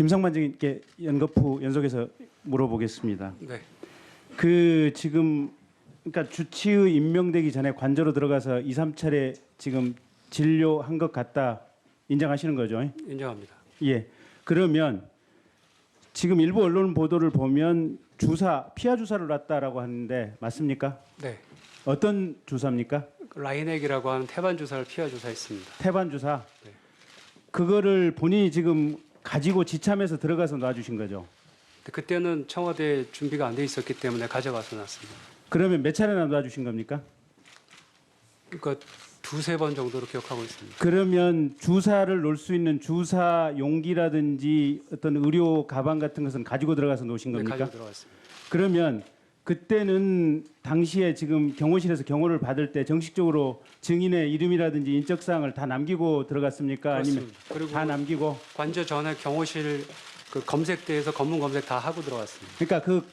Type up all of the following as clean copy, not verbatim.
김성만 증인께 연속해서 물어보겠습니다. 네. 그 지금 그러니까 주치의 임명되기 전에 관저로 들어가서 2, 3차례 지금 진료한 것 같다 인정하시는 거죠? 인정합니다. 예. 그러면 지금 일부 언론 보도를 보면 피하 주사를 놨다라고 하는데 맞습니까? 네. 어떤 주사입니까? 라이넥이라고 하는 태반 주사를 피하 주사했습니다. 태반 주사. 네. 그거를 본인이 지금 가지고 지참해서 들어가서 놔주신 거죠? 그때는 청와대 준비가 안 돼 있었기 때문에 가져가서 놨습니다. 그러면 몇 차례나 놔주신 겁니까? 그러니까 두세 번 정도로 기억하고 있습니다. 그러면 주사를 놓을 수 있는 주사 용기라든지 어떤 의료 가방 같은 것은 가지고 들어가서 놓으신 네, 겁니까? 가지고 들어갔습니다. 그러면 그때는 당시에 지금 경호실에서 경호를 받을 때 정식적으로 증인의 이름이라든지 인적사항을 다 남기고 들어갔습니까? 아니면 그렇습니다. 그리고 다 남기고? 관저 전에 경호실 그 검색대에서 검문 검색 다 하고 들어갔습니다. 그러니까 그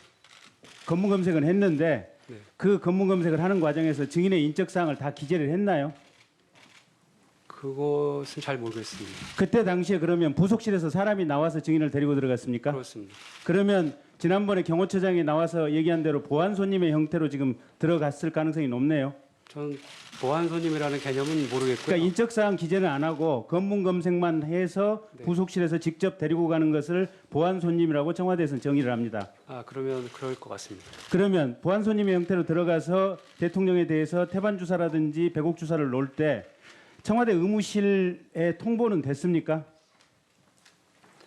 검문 검색은 했는데 네. 그 검문 검색을 하는 과정에서 증인의 인적사항을 다 기재를 했나요? 그것은 잘 모르겠습니다. 그때 당시에 그러면 부속실에서 사람이 나와서 증인을 데리고 들어갔습니까? 그렇습니다. 그러면 지난번에 경호처장이 나와서 얘기한 대로 보안 손님의 형태로 지금 들어갔을 가능성이 높네요. 전 보안 손님이라는 개념은 모르겠고요. 그러니까 인적사항 기재는 안 하고 검문 검색만 해서 네. 부속실에서 직접 데리고 가는 것을 보안 손님이라고 청와대에서는 정의를 합니다. 아, 그러면 그럴 것 같습니다. 그러면 보안 손님의 형태로 들어가서 대통령에 대해서 태반 주사라든지 배곡 주사를 놓을 때 청와대 의무실에 통보는 됐습니까?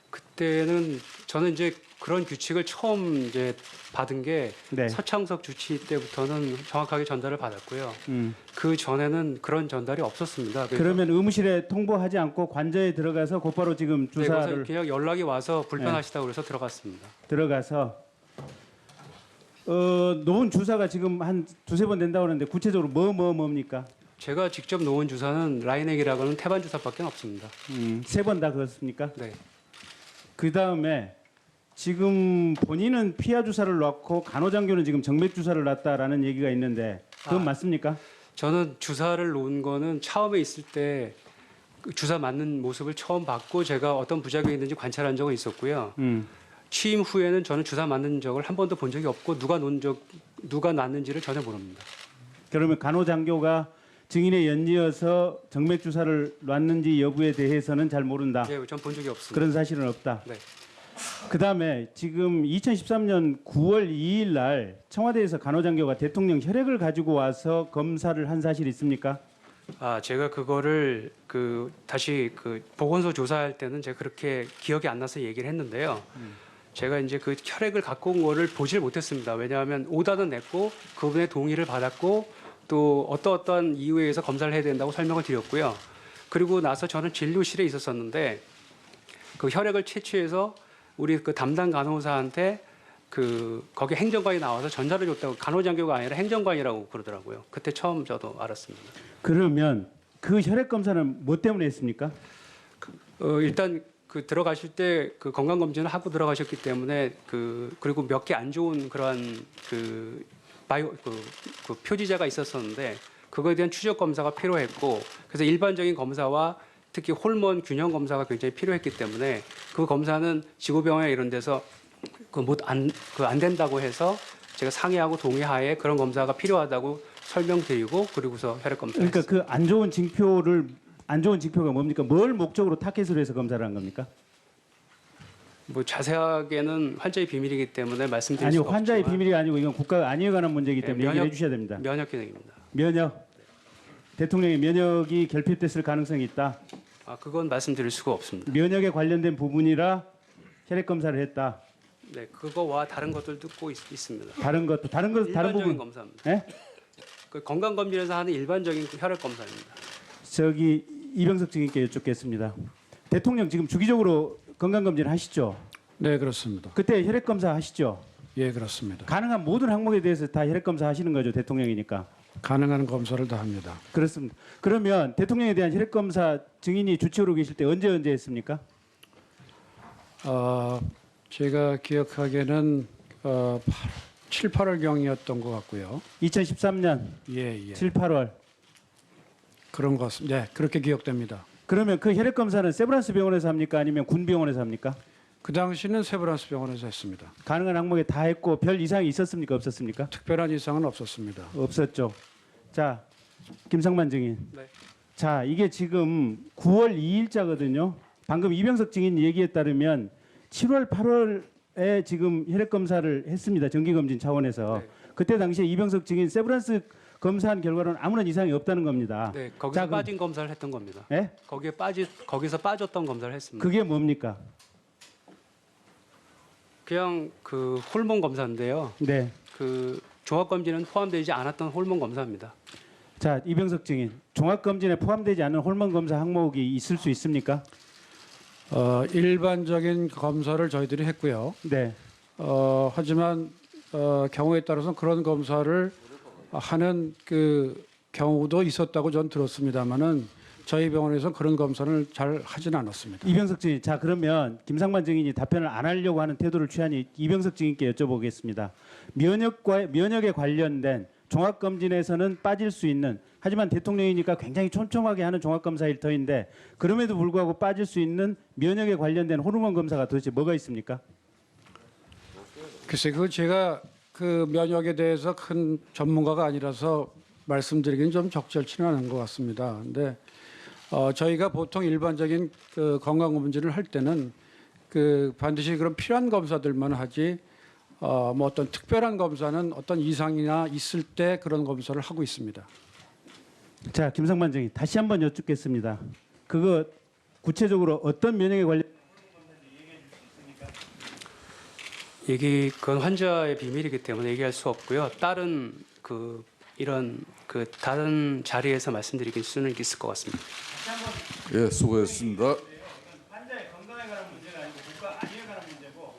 그때는 저는 이제 그런 규칙을 처음 이제 받은 게 네. 서창석 주치 때부터는 정확하게 전달을 받았고요. 음. 그 전에는 그런 전달이 없었습니다. 그래서 그러면 의무실에 통보하지 않고 관저에 들어가서 곧바로 지금 네, 그래서 주사를 그냥 연락이 와서 불편하시다고 그래서 들어갔습니다. 들어가서 놓은 주사가 지금 한 두세 번 된다고 하는데 구체적으로 뭡니까? 제가 직접 놓은 주사는 라이넥이라고 하는 태반 주사밖에 없습니다. 세 번 다 그렇습니까? 네. 그 다음에 지금 본인은 피하 주사를 놨고 간호장교는 지금 정맥 주사를 놨다라는 얘기가 있는데 그건 맞습니까? 저는 주사를 놓은 거는 처음에 있을 때그 주사 맞는 모습을 처음 봤고 제가 어떤 부작용이 있는지 관찰한 적은 있었고요. 취임 후에는 저는 주사 맞는 적을 한 번도 본 적이 없고 누가 놨는지를 전혀 모릅니다. 그러면 간호장교가 증인에 연이어서 정맥 주사를 놨는지 여부에 대해서는 잘 모른다. 네, 전 본 적이 없습니다. 그런 사실은 없다. 네. 그다음에 지금 2013년 9월 2일 날 청와대에서 간호장교가 대통령 혈액을 가지고 와서 검사를 한 사실이 있습니까? 아, 제가 그거를 다시 보건소 조사할 때는 제가 그렇게 기억이 안 나서 얘기를 했는데요. 제가 이제 그 혈액을 갖고 온 거를 보질 못했습니다. 왜냐하면 오다는 냈고 그분의 동의를 받았고 또 어떠한 이유에 의해서 검사를 해야 된다고 설명을 드렸고요. 그리고 나서 저는 진료실에 있었었는데 그 혈액을 채취해서 우리 그 담당 간호사한테 거기 행정관이 나와서 전자를 줬다고 간호장교가 아니라 행정관이라고 그러더라고요. 그때 처음 저도 알았습니다. 그러면 그 혈액 검사는 뭐 때문에 했습니까? 일단 들어가실 때 그 건강 검진을 하고 들어가셨기 때문에 그리고 몇 개 안 좋은 그러한 표지자가 있었었는데 그거에 대한 추적 검사가 필요했고 그래서 일반적인 검사와 특히 호르몬 균형 검사가 굉장히 필요했기 때문에 그 검사는 지구병원에 이런 데서 안 된다고 해서 제가 상의하고 동의하에 그런 검사가 필요하다고 설명드리고 그리고서 혈액 검사를 그러니까 그 안 좋은 징표가 뭡니까? 뭘 목적으로 타겟으로 해서 검사를 한 겁니까? 뭐 자세하게는 환자의 비밀이기 때문에 말씀드릴 아니요, 수가 환자의 없지만 비밀이 아니고 이건 국가 안위에 관한 문제이기 때문에 면역- 얘기를 해주셔야 됩니다. 면역 기능입니다. 면역, 대통령의 면역이 결핍됐을 가능성이 있다. 아, 그건 말씀드릴 수가 없습니다. 면역에 관련된 부분이라 혈액 검사를 했다. 네, 그거와 다른 것들도 꼭 있습니다. 다른 일반적인 부분. 검사입니다. 예? 그 건강검진에서 하는 일반적인 혈액 검사입니다. 저기 이병석 증인께 여쭙겠습니다. 대통령 지금 주기적으로 건강검진 하시죠? 네, 그렇습니다. 그때 혈액 검사 하시죠? 예, 그렇습니다. 가능한 모든 항목에 대해서 다 혈액 검사 하시는 거죠, 대통령이니까. 가능한 검사를 다 합니다. 그렇습니다. 그러면 대통령에 대한 혈액 검사 증인이 주치의로 계실 때 언제 했습니까? 제가 기억하기에는 7, 8월 경이었던 것 같고요. 2013년 예. 7, 8월. 그런 것 같습니다. 네, 그렇게 기억됩니다. 그러면 그 혈액 검사는 세브란스 병원에서 합니까? 아니면 군 병원에서 합니까? 그 당시는 세브란스 병원에서 했습니다. 가능한 항목에 다 했고 별 이상이 있었습니까? 없었습니까? 특별한 이상은 없었습니다. 없었죠. 자, 김상만 증인. 네. 자, 이게 지금 9월 2일자거든요. 방금 이병석 증인 얘기에 따르면 7월, 8월에 지금 혈액 검사를 했습니다. 정기 검진 차원에서. 네. 그때 당시에 이병석 증인 세브란스 검사한 결과로는 아무런 이상이 없다는 겁니다. 네, 거기서 자, 그럼- 빠진 검사를 했던 겁니다. 예? 거기서 빠졌던 검사를 했습니다. 그게 뭡니까? 그냥 그 호르몬 검사인데요. 네. 그 종합 검진은 포함되지 않았던 호르몬 검사입니다. 자, 이병석 증인. 종합 검진에 포함되지 않은 호르몬 검사 항목이 있을 수 있습니까? 일반적인 검사를 저희들이 했고요. 네. 하지만 경우에 따라서는 그런 검사를 하는 그 경우도 있었다고 전 들었습니다만은 저희 병원에서 그런 검사를 잘 하진 않았습니다. 이병석 증인. 자, 그러면 김상만 증인이 답변을 안 하려고 하는 태도를 취하니 이병석 증인께 여쭤보겠습니다. 면역에 관련된 종합 검진에서는 빠질 수 있는, 하지만 대통령이니까 굉장히 촘촘하게 하는 종합 검사 일터인데 그럼에도 불구하고 빠질 수 있는 면역에 관련된 호르몬 검사가 도대체 뭐가 있습니까? 글쎄 그 제가 그 면역에 대해서 큰 전문가가 아니라서 말씀드리기는 좀 적절치는 않은 것 같습니다. 근데 저희가 보통 일반적인 그 건강 검진을 할 때는 그 반드시 그런 필요한 검사들만 하지 뭐 어떤 특별한 검사는 어떤 이상이나 있을 때 그런 검사를 하고 있습니다. 자, 김상만 증인 다시 한번 여쭙겠습니다. 그거 구체적으로 어떤 면역에 관련 그건 환자의 비밀이기 때문에 얘기할 수 없고요. 다른 그 이런 그 다른 자리에서 말씀드리길 수는 있을 것 같습니다. 예, 수고했습니다. 환자의 건강에 관한 문제가 아니고 국가 안위에 관한 문제고